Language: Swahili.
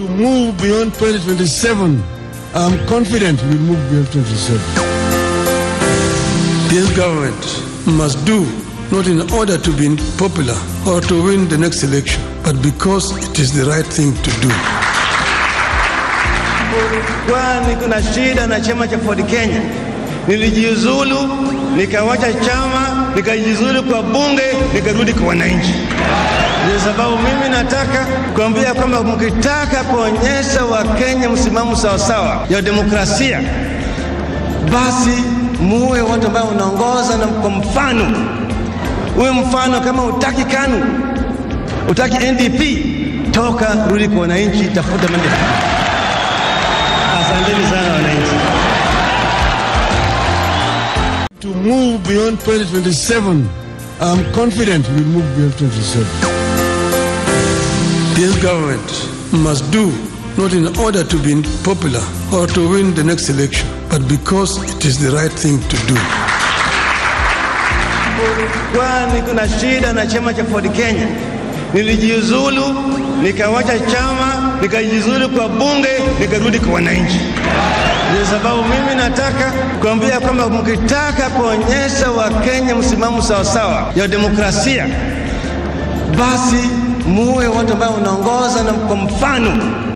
To move beyond 2027, I'm confident we'll move beyond 2027. This government must do, not in order to be popular or to win the next election, but because it is the right thing to do. Kwani kuna shida na chama cha Ford Kenya. Nilijiuzulu, nikawacha chama, nikajiuzulu kwa bunge, nikarudi kwa wananchi. Ndio sababu mimi nataka kuambia kwamba mkitaka kuonyesha Wakenya msimamo sawa ya demokrasia, basi muwe watu ambao unaongoza na kwa mfano. Uwe mfano. Kama utaki KANU, utaki NDP, toka rudi kwa wananchi, tafuta maendeleo. Asanteni sana wananchi. To move beyond 2027, I'm confident we'll move beyond 2027. This government must do, not in order to be popular or to win the next election, but because it is the right thing to do. Kwani kuna shida na chama cha Ford Kenya. Nilijiuzulu, nikawacha chama, nikajiuzulu kwa bunge, nikarudi kwa wananchi. Ndio sababu mimi nataka kuambia kwamba mkitaka kuonyesha Wakenya msimamo sawa ya demokrasia, basi muwe watu ambao unaongoza na kwa mfano.